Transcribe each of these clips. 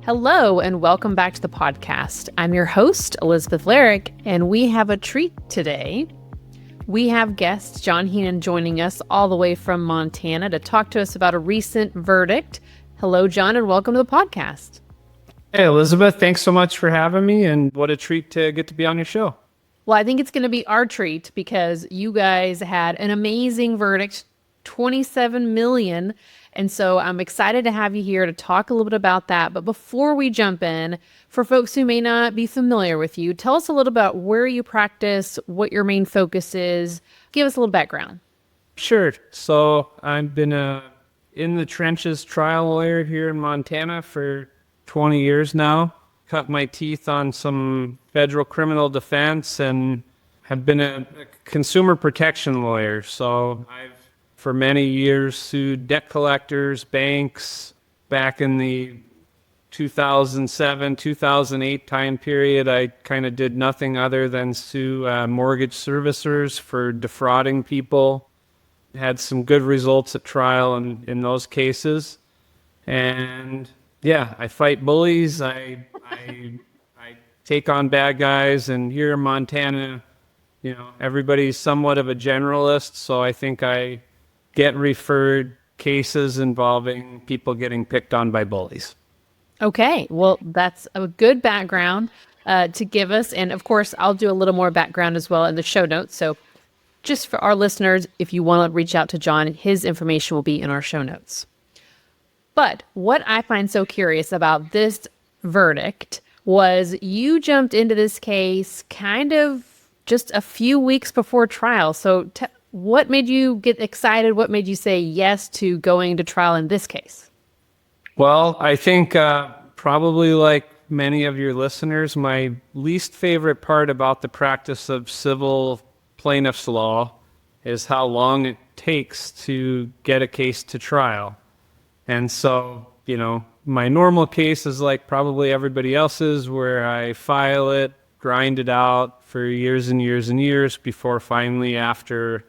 Hello, and welcome back to the podcast. I'm your host, Elizabeth Larrick, and we have a treat today. We have guest John Heenan joining us all the way from Montana to talk to us about a recent verdict. Hello, John, and welcome to the podcast. Hey, Elizabeth, thanks so much for having me, and what a treat to get to be on your show. Well, I think it's going to be our treat because you guys had an amazing verdict, $27 million. And so I'm excited to have you here to talk a little bit about that. But before we jump in, for folks who may not be familiar with you, tell us a little about where you practice, what your main focus is. Give us a little background. Sure. So I've been in the trenches trial lawyer here in Montana for 20 years now. Cut my teeth on some federal criminal defense and have been a consumer protection lawyer. So I've for many years sued debt collectors, banks. Back in the 2007, 2008 time period, I kind of did nothing other than sue mortgage servicers for defrauding people. Had some good results at trial in those cases. And yeah, I fight bullies. I take on bad guys. And here in Montana, you know, everybody's somewhat of a generalist. So I think I get referred cases involving people getting picked on by bullies. Okay, well, that's a good background to give us. And of course, I'll do a little more background as well in the show notes. So just for our listeners, if you want to reach out to John, his information will be in our show notes. But what I find so curious about this verdict was you jumped into this case kind of just a few weeks before trial. So what made you get excited? What made you say yes to going to trial in this case? Well, I think probably like many of your listeners, my least favorite part about the practice of civil plaintiff's law is how long it takes to get a case to trial. And so, you know, my normal case is like probably everybody else's, where I file it, grind it out for years and years and years before finally, after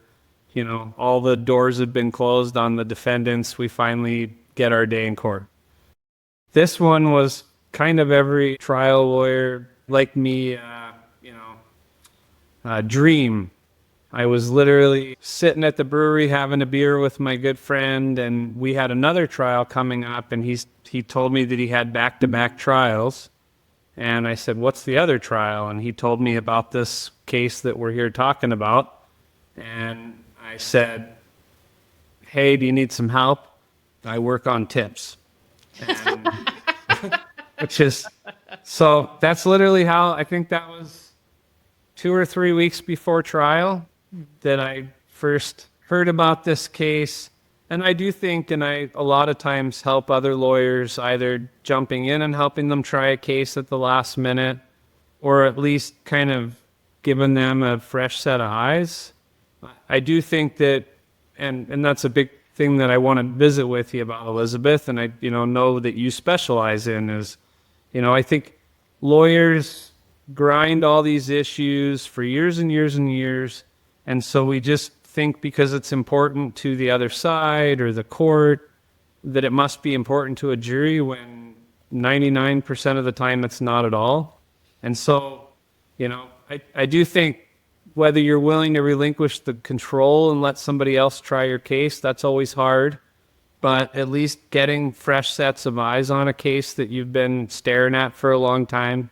you know, all the doors have been closed on the defendants, we finally get our day in court. This one was kind of every trial lawyer like me, dream. I was literally sitting at the brewery having a beer with my good friend, and we had another trial coming up, and he told me that he had back-to-back trials. And I said, "What's the other trial?" And he told me about this case that we're here talking about. And I said, "Hey, do you need some help? I work on tips." And, so that's literally how, I think that was 2 or 3 weeks before trial that I first heard about this case. And I do think, and I a lot of times help other lawyers either jumping in and helping them try a case at the last minute, or at least kind of giving them a fresh set of eyes. I do think that, and that's a big thing that I want to visit with you about, Elizabeth, and I know that you specialize in is, I think lawyers grind all these issues for years and years and years, and so we just think because it's important to the other side or the court that it must be important to a jury, when 99% of the time it's not at all. And so, I do think whether you're willing to relinquish the control and let somebody else try your case, that's always hard. But at least getting fresh sets of eyes on a case that you've been staring at for a long time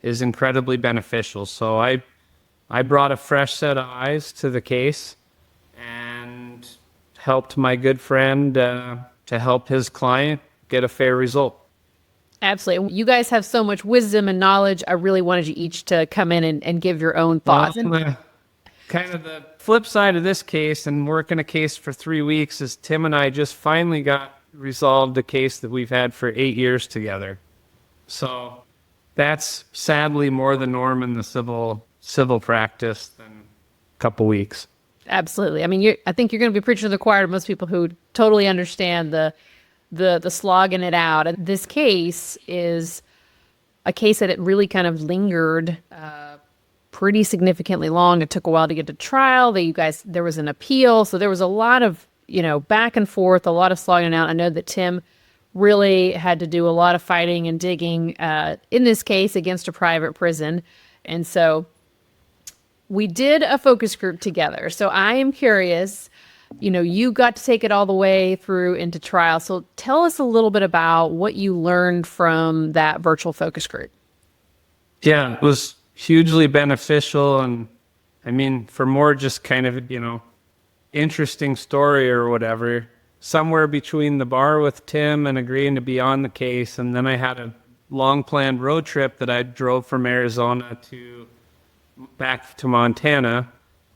is incredibly beneficial. So I brought a fresh set of eyes to the case and helped my good friend to help his client get a fair result. Absolutely. You guys have so much wisdom and knowledge. I really wanted you each to come in and give your own thoughts. Well, kind of the flip side of this case, and working a case for 3 weeks, is Tim and I just finally got resolved a case that we've had for 8 years together. So that's sadly more the norm in the civil practice than a couple weeks. Absolutely. I mean, I think you're going to be preaching to the choir to most people who totally understand the slogging it out. And this case is a case that it really kind of lingered pretty significantly long. It took a while to get to trial. There was an appeal. So there was a lot of, back and forth, a lot of slogging out. I know that Tim really had to do a lot of fighting and digging in this case against a private prison. And so we did a focus group together. So I am curious, you got to take it all the way through into trial. So tell us a little bit about what you learned from that virtual focus group. Yeah, it was hugely beneficial. And I mean, for more just kind of, interesting story or whatever, somewhere between the bar with Tim and agreeing to be on the case, and then I had a long planned road trip that I drove from Arizona to back to Montana.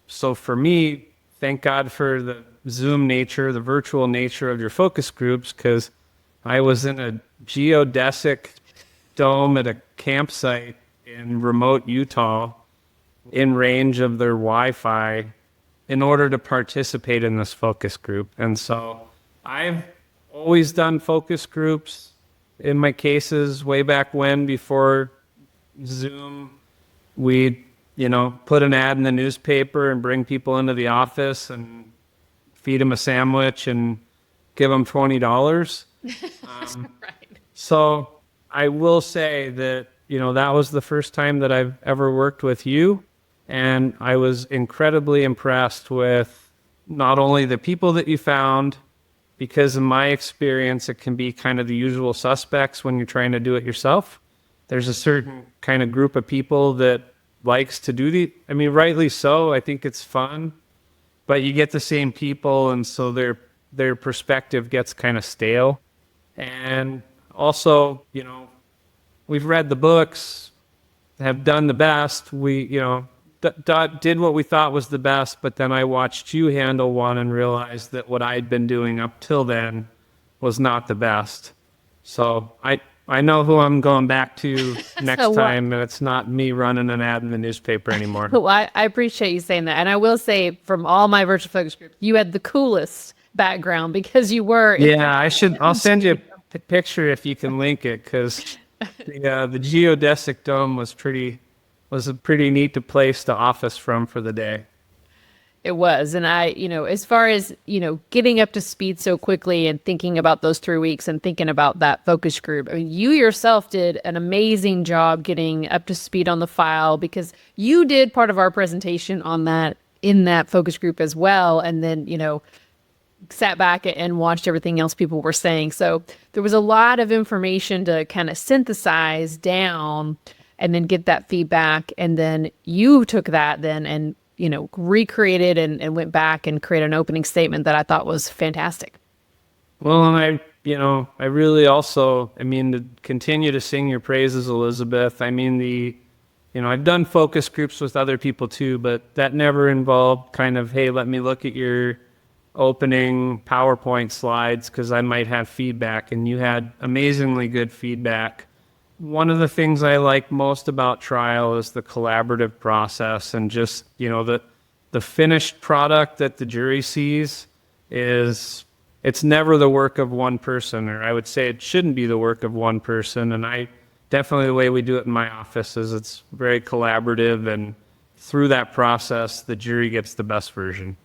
So for me, thank God for the Zoom nature, the virtual nature of your focus groups, because I was in a geodesic dome at a campsite in remote Utah in range of their Wi-Fi in order to participate in this focus group. And so I've always done focus groups in my cases way back when, before Zoom. We'd, put an ad in the newspaper and bring people into the office and feed them a sandwich and give them $20. Right. So I will say that, that was the first time that I've ever worked with you. And I was incredibly impressed with not only the people that you found, because in my experience, it can be kind of the usual suspects when you're trying to do it yourself. There's a certain kind of group of people that likes to do rightly so. I think it's fun, but you get the same people, and so their perspective gets kind of stale. And also, we've read the books, have done the best. We, did what we thought was the best, but then I watched you handle one and realized that what I'd been doing up till then was not the best. So I know who I'm going back to next time, and it's not me running an ad in the newspaper anymore. Well, I appreciate you saying that. And I will say, from all my virtual focus groups, you had the coolest background because you were. Yeah, I'll send you a picture if you can link it, because the geodesic dome was a pretty neat place to office from for the day. It was. And as far as, getting up to speed so quickly and thinking about those 3 weeks and thinking about that focus group, you yourself did an amazing job getting up to speed on the file, because you did part of our presentation on that in that focus group as well. And then, sat back and watched everything else people were saying. So there was a lot of information to kind of synthesize down and then get that feedback. And then you took that then and, recreated and went back and created an opening statement that I thought was fantastic. Well, and I really also, to continue to sing your praises, Elizabeth. I've done focus groups with other people too, but that never involved kind of, hey, let me look at your opening PowerPoint slides because I might have feedback, and you had amazingly good feedback. One of the things I like most about trial is the collaborative process, and just, the finished product that the jury sees it's never the work of one person, or I would say it shouldn't be the work of one person. And definitely the way we do it in my office is it's very collaborative, and through that process, the jury gets the best version.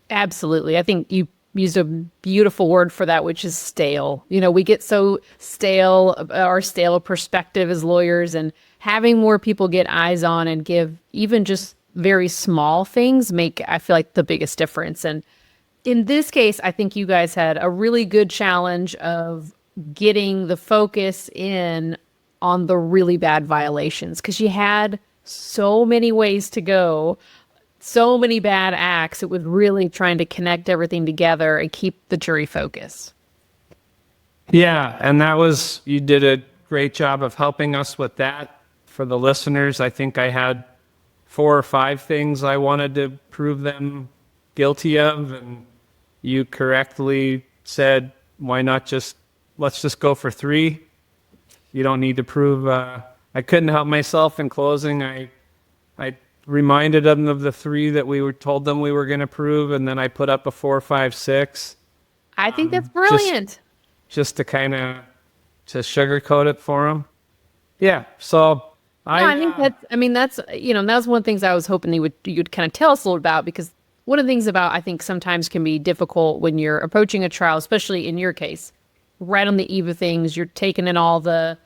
Absolutely. I think you used a beautiful word for that, which is stale. We get so stale, our stale perspective as lawyers, and having more people get eyes on and give even just very small things make, I feel like, the biggest difference. And in this case, I think you guys had a really good challenge of getting the focus in on the really bad violations, because you had so many ways to go, so many bad acts. It was really trying to connect everything together and keep the jury focused. Yeah, and you did a great job of helping us with that. For the listeners, I think I had 4 or 5 things I wanted to prove them guilty of, and you correctly said, why not let's just go for 3. You don't need to prove. I couldn't help myself in closing. I reminded them of the 3 that we were told them we were going to prove, and then I put up a 4, 5, 6. I think that's brilliant. Just to kind of sugarcoat it for them. Yeah. So I think that's that's one of the things I was hoping you'd kind of tell us a little about, because one of the things about, I think, sometimes can be difficult when you're approaching a trial, especially in your case, right on the eve of things. You're taking in all the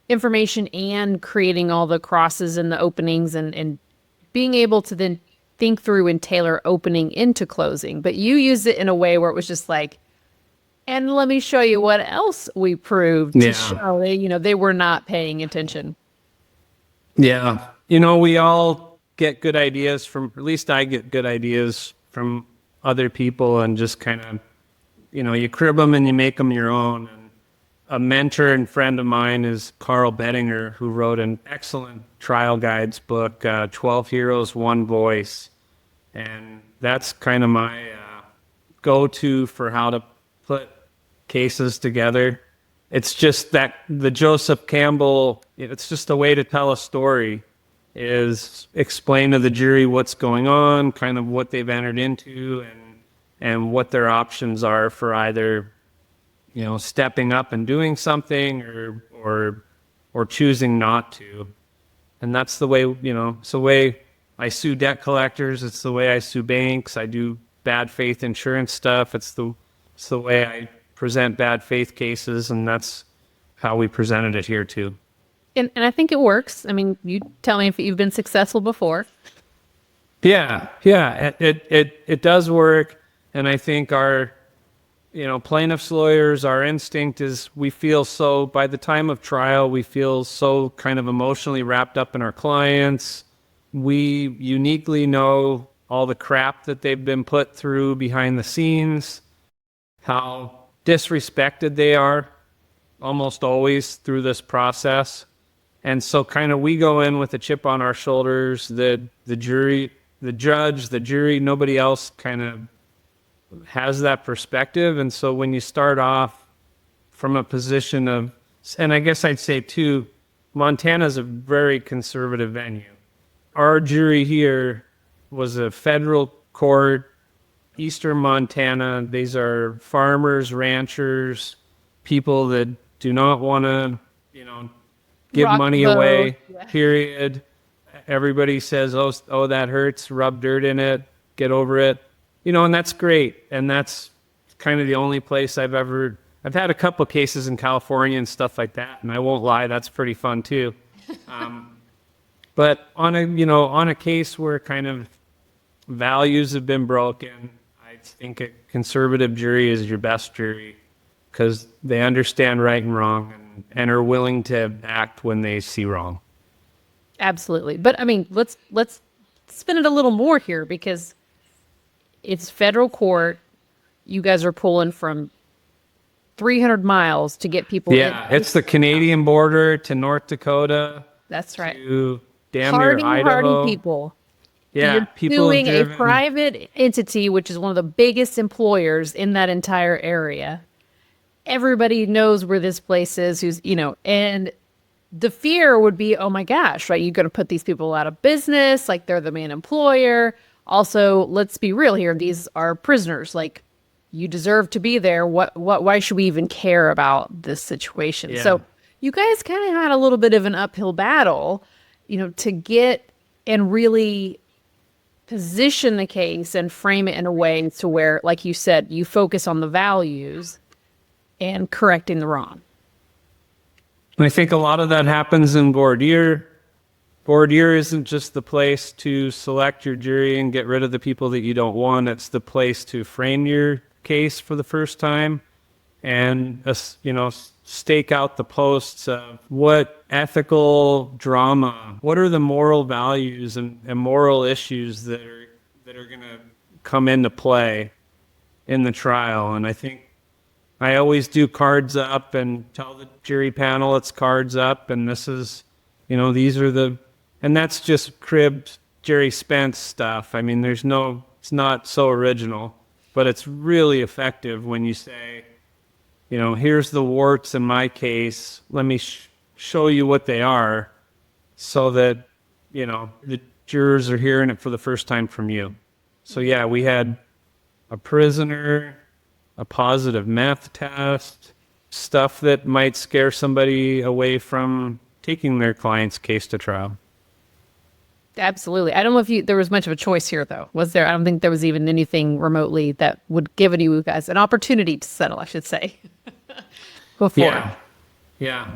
information and creating all the crosses and the openings and being able to then think through and tailor opening into closing. But you used it in a way where it was just like, and let me show you what else we proved to Yeah. show they were not paying attention. Yeah. We all get good ideas from, at least I get good ideas from other people, and just kind of, you crib them and you make them your own. And a mentor and friend of mine is Carl Bettinger, who wrote an excellent trial guides book, 12 Heroes, One Voice. And that's kind of my go-to for how to put cases together. It's just that the Joseph Campbell, it's just a way to tell a story, is explain to the jury what's going on, kind of what they've entered into, and what their options are for either, stepping up and doing something or choosing not to. And that's the way, it's the way I sue debt collectors. It's the way I sue banks. I do bad faith insurance stuff. It's the way I present bad faith cases, and that's how we presented it here too. And I think it works. I mean, you tell me if you've been successful before. Yeah, it does work. And I think our, plaintiffs' lawyers, our instinct is we feel so, by the time of trial, we feel so kind of emotionally wrapped up in our clients. We uniquely know all the crap that they've been put through behind the scenes, how disrespected they are almost always through this process. And so kind of we go in with a chip on our shoulders. The jury, the judge, the jury, nobody else kind of has that perspective. And so when you start off from a position of, and I guess I'd say too, Montana's a very conservative venue. Our jury here was a federal court, Eastern Montana. These are farmers, ranchers, people that do not want to, give Rock money the boat. away, Yeah. period. Everybody says, oh, that hurts, rub dirt in it, get over it. And that's great. And that's kind of the only place I've had a couple of cases in California and stuff like that. And I won't lie, that's pretty fun too. But on a case where kind of values have been broken, I think a conservative jury is your best jury, because they understand right and wrong and are willing to act when they see wrong. Absolutely. But I mean, let's spin it a little more here, because it's federal court. You guys are pulling from 300 miles to get people Yeah, in. it's the Canadian border to North Dakota. That's right. To damn near Idaho. Hardy people. Yeah, You're people suing have a driven- private entity, which is one of the biggest employers in that entire area. Everybody knows where this place is, and the fear would be, oh my gosh, right? You're going to put these people out of business. Like, they're the main employer. Also, let's be real here. These are prisoners. Like, you deserve to be there. Why should we even care about this situation? Yeah. So you guys kind of had a little bit of an uphill battle, to get and really position the case and frame it in a way to where, like you said, you focus on the values and correcting the wrong. I think a lot of that happens in voir dire. Voir dire isn't just the place to select your jury and get rid of the people that you don't want. It's the place to frame your case for the first time and, stake out the posts of what ethical drama, what are the moral values and moral issues that are going to come into play in the trial. And I think I always do cards up and tell the jury panel it's cards up, and this is, these are and that's just cribbed Jerry Spence stuff. I mean, it's not so original, but it's really effective when you say, here's the warts in my case. Let me show you what they are, so that, the jurors are hearing it for the first time from you. So yeah, we had a prisoner, a positive meth test, stuff that might scare somebody away from taking their client's case to trial. Absolutely. I don't know if there was much of a choice here, though. Was there? I don't think there was even anything remotely that would give you guys an opportunity to settle, I should say. before. Yeah. Yeah.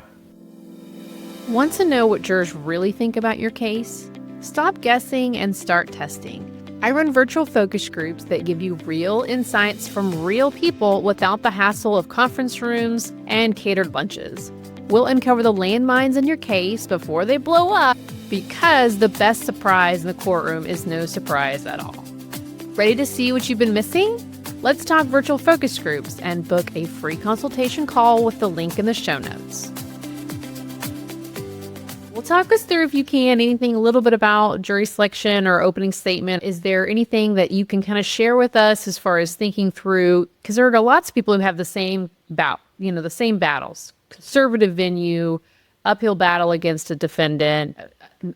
Want to know what jurors really think about your case? Stop guessing and start testing. I run virtual focus groups that give you real insights from real people without the hassle of conference rooms and catered lunches. We'll uncover the landmines in your case before they blow up, because the best surprise in the courtroom is no surprise at all. Ready to see what you've been missing? Let's talk virtual focus groups and book a free consultation call with the link in the show notes. Well, talk us through, if you can, anything a little bit about jury selection or opening statement. Is there anything that you can kind of share with us as far as thinking through? Because there are lots of people who have the same the same battles. Conservative venue, uphill battle against a defendant,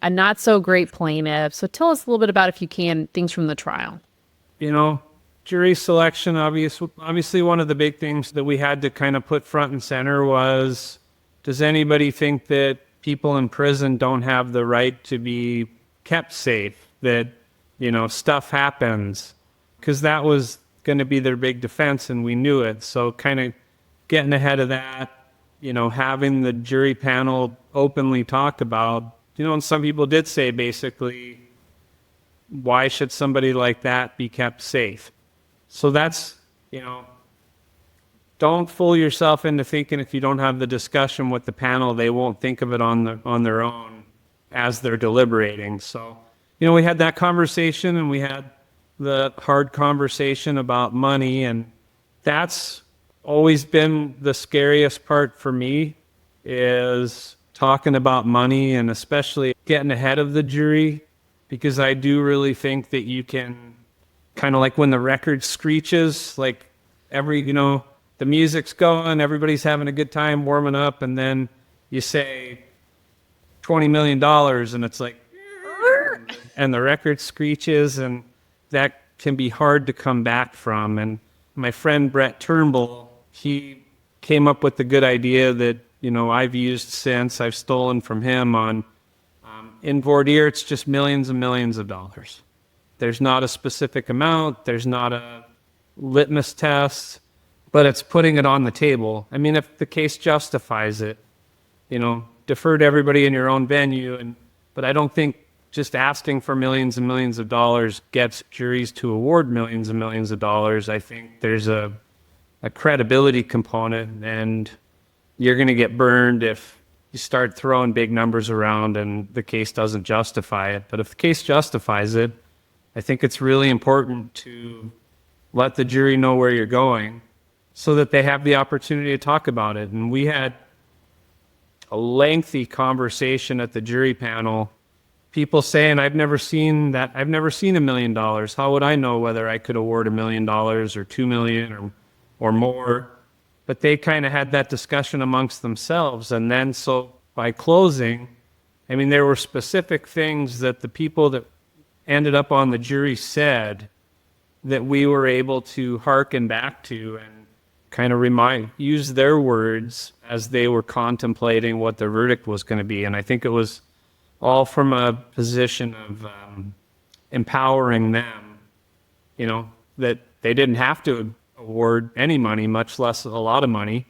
a not so great plaintiff. So tell us a little bit about, if you can, things from the trial. Jury selection, obviously one of the big things that we had to kind of put front and center was, does anybody think that people in prison don't have the right to be kept safe, that, stuff happens? Because that was going to be their big defense, and we knew it. So kind of getting ahead of that, having the jury panel openly talk about, and some people did say, basically, why should somebody like that be kept safe? So that's, don't fool yourself into thinking if you don't have the discussion with the panel, they won't think of it on their own as they're deliberating. So, we had that conversation, and we had the hard conversation about money, and that's always been the scariest part for me, is talking about money, and especially getting ahead of the jury, because I do really think that you can, kind of like when the record screeches, like the music's going, everybody's having a good time warming up, and then you say $20 million, and it's like, and the record screeches, and that can be hard to come back from. And my friend Brett Turnbull, he came up with the good idea that, I've used since, I've stolen from him on, in voir dire, it's just millions and millions of dollars. There's not a specific amount, there's not a litmus test, but it's putting it on the table. I mean, if the case justifies it, defer to everybody in your own venue. But I don't think just asking for millions and millions of dollars gets juries to award millions and millions of dollars. I think there's a credibility component, and you're going to get burned if you start throwing big numbers around and the case doesn't justify it. But if the case justifies it, I think it's really important to let the jury know where you're going, so that they have the opportunity to talk about it. And we had a lengthy conversation at the jury panel, people saying, I've never seen $1 million. How would I know whether I could award $1 million or $2 million or more? But they kind of had that discussion amongst themselves. And then, so by closing, there were specific things that the people that ended up on the jury said that we were able to hearken back to and kind of use their words as they were contemplating what the verdict was going to be. And I think it was all from a position of empowering them, that they didn't have to award any money, much less a lot of money,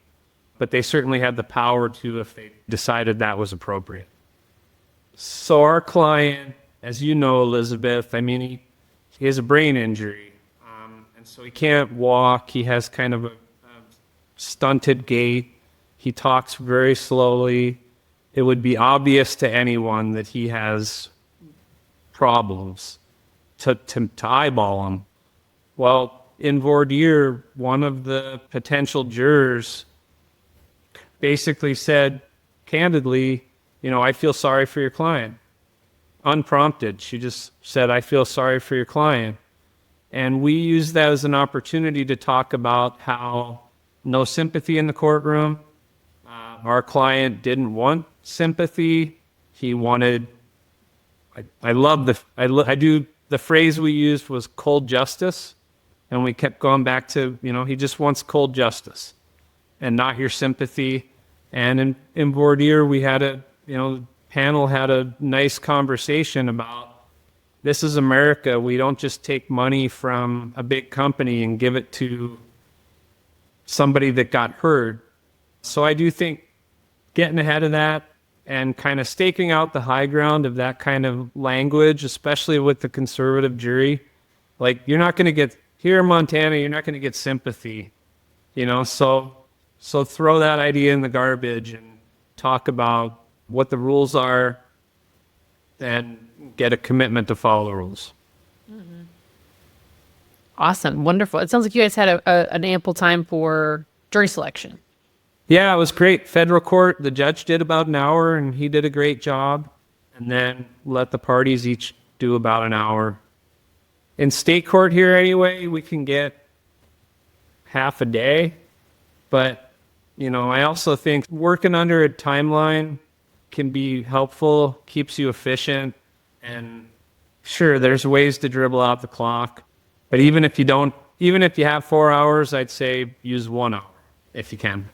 but they certainly had the power to if they decided that was appropriate. So our client, as you know, Elizabeth, he has a brain injury, and so he can't walk. He has kind of a stunted gait. He talks very slowly. It would be obvious to anyone that he has problems to eyeball him. Well, in voir dire, one of the potential jurors basically said, candidly, I feel sorry for your client. Unprompted, she just said, I feel sorry for your client. And we used that as an opportunity to talk about how no sympathy in the courtroom. Our client didn't want sympathy. He wanted, the phrase we used was cold justice. And we kept going back to, he just wants cold justice and not your sympathy. And in voir dire, we had panel had a nice conversation about, this is America. We don't just take money from a big company and give it to somebody that got hurt. So I do think getting ahead of that and kind of staking out the high ground of that kind of language, especially with the conservative jury, like you're not going to get here in Montana, you're not going to get sympathy, so throw that idea in the garbage and talk about what the rules are and get a commitment to follow the rules. Awesome. Wonderful. It sounds like you guys had an ample time for jury selection. Yeah, it was great. Federal court, the judge did about an hour and he did a great job, and then let the parties each do about an hour. In state court here anyway, we can get half a day, but I also think working under a timeline can be helpful, keeps you efficient, and sure, there's ways to dribble out the clock, but even if you have 4 hours, I'd say use 1 hour if you can.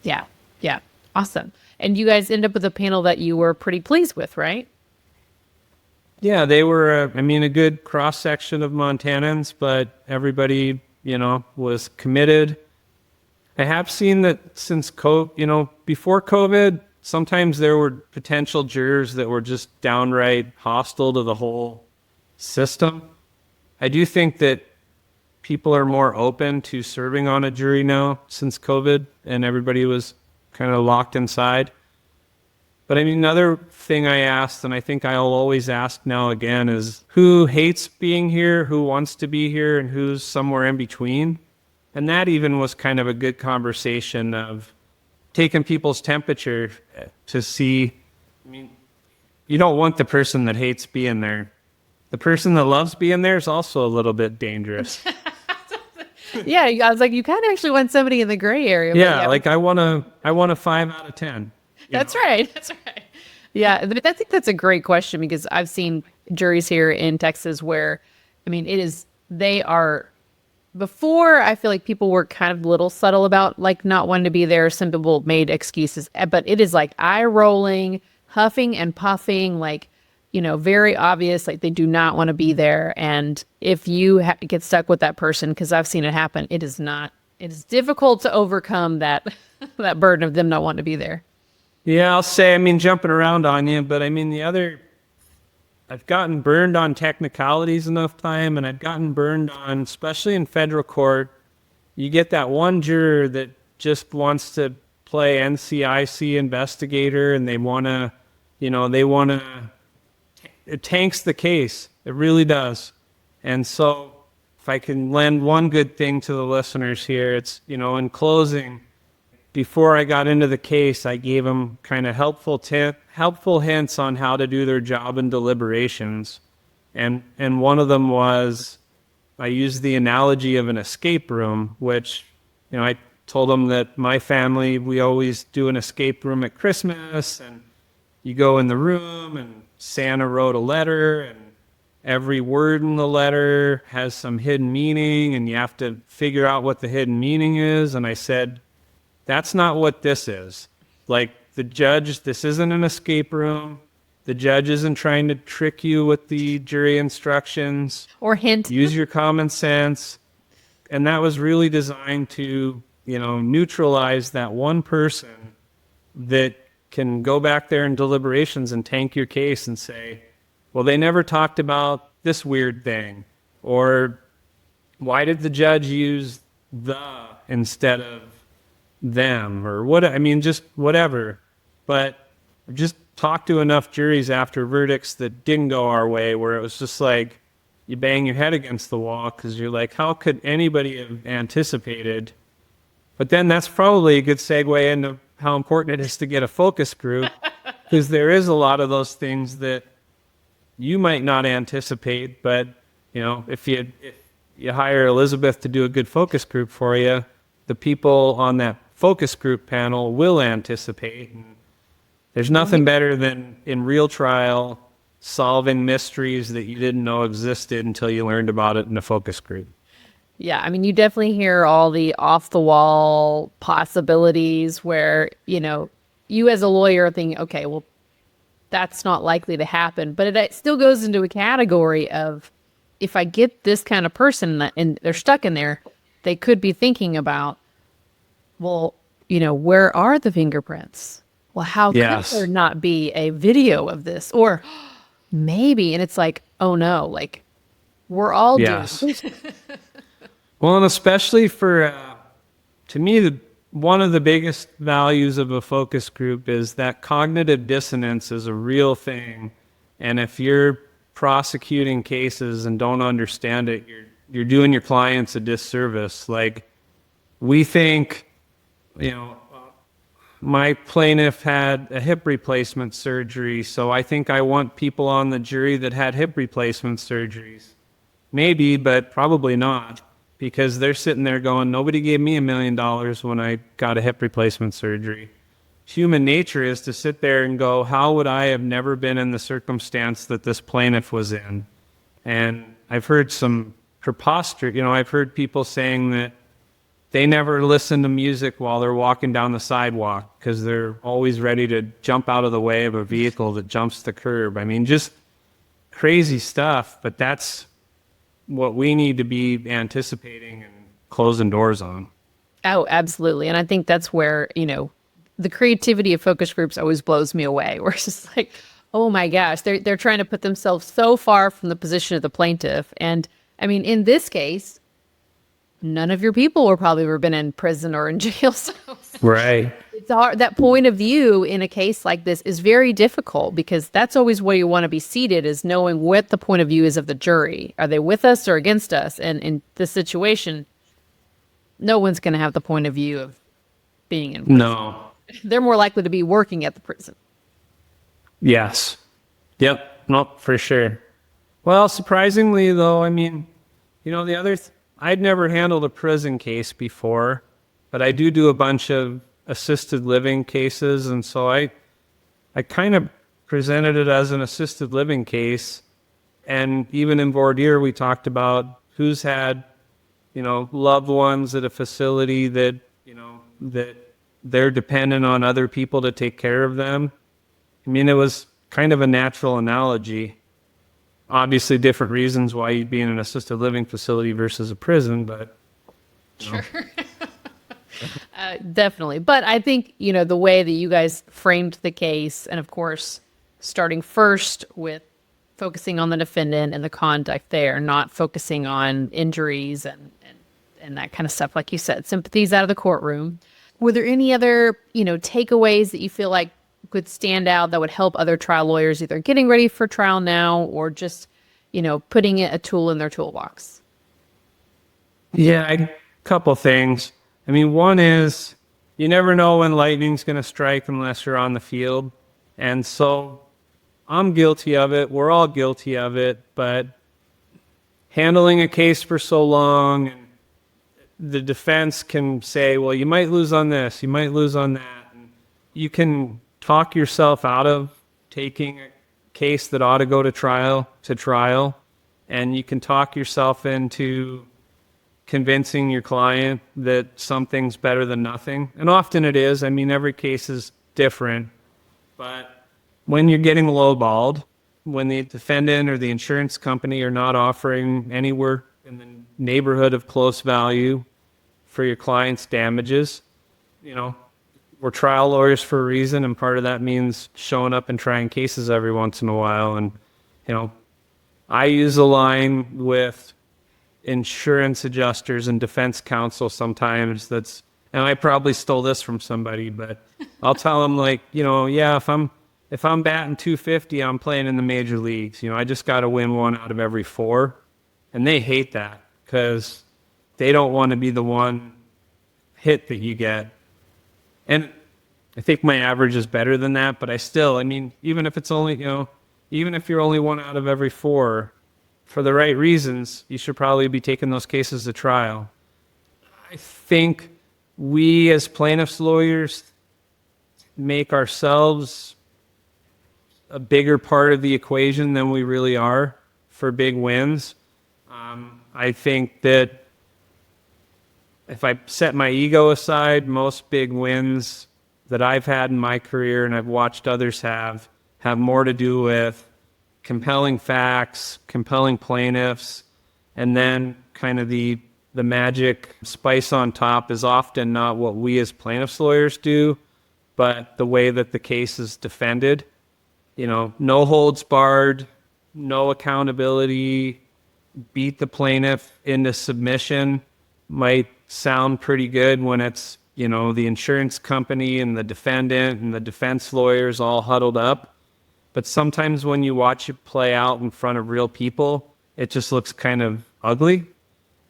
Yeah. Yeah. Awesome. And you guys end up with a panel that you were pretty pleased with, right? Yeah, they were, a good cross-section of Montanans, but everybody, was committed. I have seen that since COVID, before COVID, sometimes there were potential jurors that were just downright hostile to the whole system. I do think that people are more open to serving on a jury now since COVID and everybody was kind of locked inside. But another thing I asked, and I think I'll always ask now again, is who hates being here, who wants to be here, and who's somewhere in between? And that even was kind of a good conversation of taking people's temperature to see, you don't want the person that hates being there. The person that loves being there is also a little bit dangerous. Yeah, I was like, you kind of actually want somebody in the gray area. Yeah, like I want a 5 out of 10. That's right. That's right. Yeah, but I think that's a great question because I've seen juries here in Texas where, they are, before I feel like people were kind of a little subtle about like not wanting to be there. Some people made excuses, but it is like eye rolling, huffing and puffing, like, very obvious, like they do not want to be there. And if you get stuck with that person, because I've seen it happen, it is difficult to overcome that, that burden of them not wanting to be there. Yeah, I'll say, jumping around on you, but I've gotten burned on technicalities enough time, and I've gotten burned on, especially in federal court, you get that one juror that just wants to play NCIC investigator, and it tanks the case. It really does. And so if I can lend one good thing to the listeners here, it's, in closing, before I got into the case, I gave them kind of helpful hints on how to do their job in deliberations. And one of them was, I used the analogy of an escape room, which, I told them that my family, we always do an escape room at Christmas, and you go in the room and Santa wrote a letter, and every word in the letter has some hidden meaning, and you have to figure out what the hidden meaning is. And I said, that's not what this is. Like the judge, this isn't an escape room. The judge isn't trying to trick you with the jury instructions. Or hint. Use your common sense. And that was really designed to, neutralize that one person that can go back there in deliberations and tank your case and say, well, they never talked about this weird thing. Or why did the judge use the instead of them, or what? Just whatever. But I've just talked to enough juries after verdicts that didn't go our way, where it was just like you bang your head against the wall because you're like, how could anybody have anticipated? But then that's probably a good segue into how important it is to get a focus group, because there is a lot of those things that you might not anticipate, but if you hire Elizabeth to do a good focus group for you, the people on that focus group panel will anticipate. And there's nothing better than in real trial solving mysteries that you didn't know existed until you learned about it in a focus group. Yeah, you definitely hear all the off the wall possibilities where, you as a lawyer are thinking, okay, well, that's not likely to happen. But it still goes into a category of, if I get this kind of person and they're stuck in there, they could be thinking about, well, where are the fingerprints? Well, how could Yes. there not be a video of this? Or maybe, and it's like, oh no, like we're all doomed. Yes. Well, and especially for, to me, one of the biggest values of a focus group is that cognitive dissonance is a real thing. And if you're prosecuting cases and don't understand it, you're doing your clients a disservice. Like, we think, my plaintiff had a hip replacement surgery, so I think I want people on the jury that had hip replacement surgeries. Maybe, but probably not, because they're sitting there going, nobody gave me $1 million when I got a hip replacement surgery. Human nature is to sit there and go, how would I have never been in the circumstance that this plaintiff was in? And I've heard some preposterous, I've heard people saying that they never listen to music while they're walking down the sidewalk because they're always ready to jump out of the way of a vehicle that jumps the curb. I mean, just crazy stuff, but that's what we need to be anticipating and closing doors on. Oh, absolutely. And I think that's where, the creativity of focus groups always blows me away. Where it's just like, oh my gosh, they're trying to put themselves so far from the position of the plaintiff. And I mean, in this case, none of your people were probably ever been in prison or in jail. So Right. it's hard. That point of view in a case like this is very difficult because that's always where you want to be seated, is knowing what the point of view is of the jury. Are they with us or against us? And in this situation, no one's going to have the point of view of being in prison. No. They're more likely to be working at the prison. Yes. Yep. No, for sure. Well, surprisingly, though, I mean, I'd never handled a prison case before, but I do a bunch of assisted living cases, and so I kind of presented it as an assisted living case. And even in voir dire, we talked about who's had, loved ones at a facility that they're dependent on other people to take care of them. I mean, it was kind of a natural analogy. Obviously, different reasons why you'd be in an assisted living facility versus a prison, but Sure. Definitely. But I think, the way that you guys framed the case, and of course, starting first with focusing on the defendant and the conduct there, not focusing on injuries and that kind of stuff, like you said, sympathies out of the courtroom. Were there any other, takeaways that you feel like could stand out that would help other trial lawyers either getting ready for trial now or just, putting it a tool in their toolbox? yeah, a couple things. I mean, one is you never know when lightning's going to strike unless you're on the field. And so I'm guilty of it. We're all guilty of it. But handling a case for so long, and the defense can say, well, you might lose on this, you might lose on that. And you can talk yourself out of taking a case that ought to go to trial, and you can talk yourself into convincing your client that something's better than nothing. And often it is. I mean, every case is different. But when you're getting lowballed, when the defendant or the insurance company are not offering anywhere in the neighborhood of close value for your client's damages, we're trial lawyers for a reason, and part of that means showing up and trying cases every once in a while. And, I use a line with insurance adjusters and defense counsel sometimes and I probably stole this from somebody, but I'll tell them, like, yeah, if I'm batting 250, I'm playing in the major leagues. I just got to win one out of every 4. And they hate that because they don't want to be the one hit that you get. And I think my average is better than that, but even if it's only, even if you're only 1 out of every 4, for the right reasons, you should probably be taking those cases to trial. I think we as plaintiffs' lawyers make ourselves a bigger part of the equation than we really are for big wins. I think that if I set my ego aside, most big wins that I've had in my career and I've watched others have more to do with compelling facts, compelling plaintiffs, and then kind of the the magic spice on top is often not what we as plaintiffs lawyers do, but the way that the case is defended. No holds barred, no accountability, beat the plaintiff into submission might sound pretty good when it's, the insurance company and the defendant and the defense lawyers all huddled up. But sometimes when you watch it play out in front of real people, it just looks kind of ugly.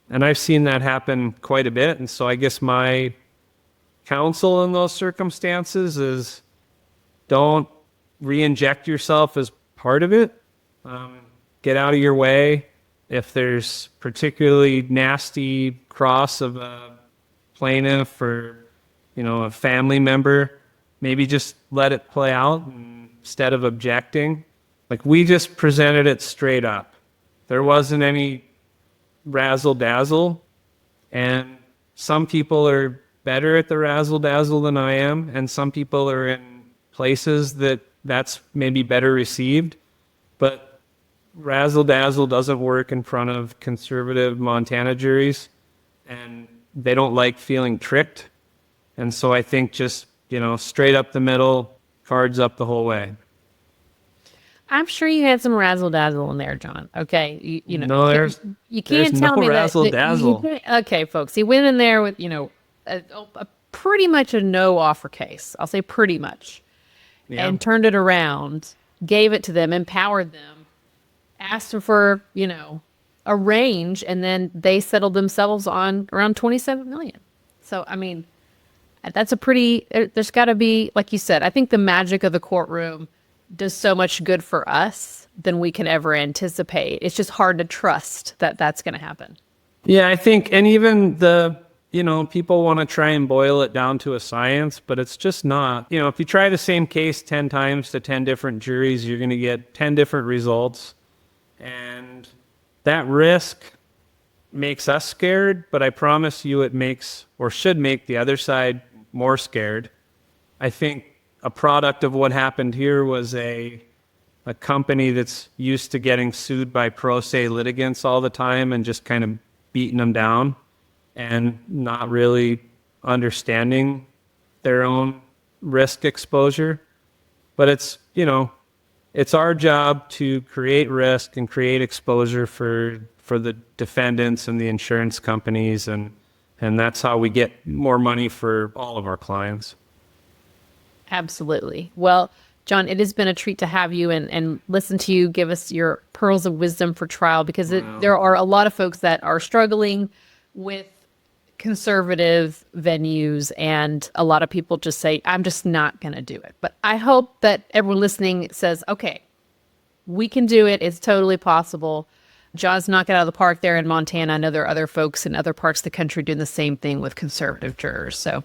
And I've seen that happen quite a bit. And so I guess my counsel in those circumstances is don't re-inject yourself as part of it. Get out of your way. If there's particularly nasty cross of a plaintiff or, a family member, maybe just let it play out instead of objecting. Like, we just presented it straight up. There wasn't any razzle dazzle, and some people are better at the razzle dazzle than I am, and some people are in places that's maybe better received. But razzle dazzle doesn't work in front of conservative Montana juries, and they don't like feeling tricked. And so I think just, straight up the middle, cards up the whole way. I'm sure you had some razzle dazzle in there, John. Okay, No, you can't tell no me razzle that. dazzle. Okay, folks, he went in there with a pretty much a no offer case. I'll say pretty much, and turned it around, gave it to them, empowered them, asked them for a range, and then they settled themselves on around $27 million. So I mean, that's there's got to be, like you said, I think the magic of the courtroom does so much good for us than we can ever anticipate. It's just hard to trust that that's going to happen. Yeah, I think, and even people want to try and boil it down to a science, but it's just not. If you try the same case 10 times to 10 different juries, you're going to get 10 different results. And that risk makes us scared, but I promise you it makes, or should make, the other side more scared. I think a product of what happened here was a company that's used to getting sued by pro se litigants all the time and just kind of beating them down and not really understanding their own risk exposure. But it's our job to create risk and create exposure for the defendants and the insurance companies, and that's how we get more money for all of our clients. Absolutely. Well, John, it has been a treat to have you and listen to you give us your pearls of wisdom for trial, because there are a lot of folks that are struggling with conservative venues, and a lot of people just say, I'm just not going to do it. But I hope that everyone listening says, okay, we can do it. It's totally possible. John's knocked it out of the park there in Montana. I know there are other folks in other parts of the country doing the same thing with conservative jurors. So,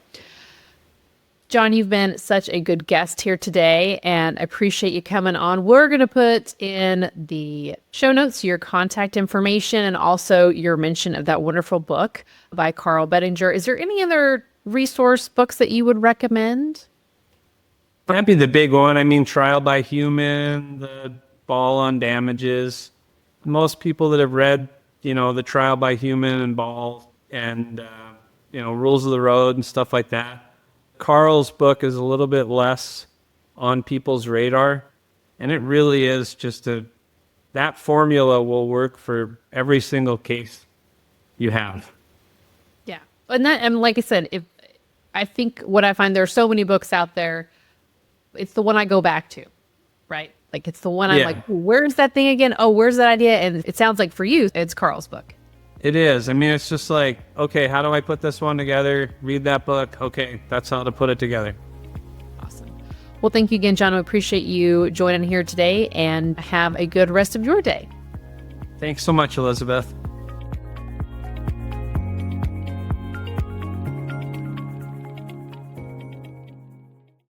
John, you've been such a good guest here today, and I appreciate you coming on. We're going to put in the show notes your contact information and also your mention of that wonderful book by Carl Bettinger. Is there any other resource books that you would recommend? That'd be the big one. I mean, Trial by Human, the Ball on Damages. Most people that have read, the Trial by Human and Ball and, Rules of the Road and stuff like that. Carl's book is a little bit less on people's radar, and it really is just that formula will work for every single case you have. Yeah. And like I said, I think what I find, there are so many books out there, it's the one I go back to, right? Like, it's the one I'm like, where's that thing again? Oh, where's that idea? And it sounds like for you, it's Carl's book. It is. I mean, it's just like, okay, how do I put this one together? Read that book. Okay, that's how to put it together. Awesome. Well, thank you again, John. We appreciate you joining here today, and have a good rest of your day. Thanks so much, Elizabeth.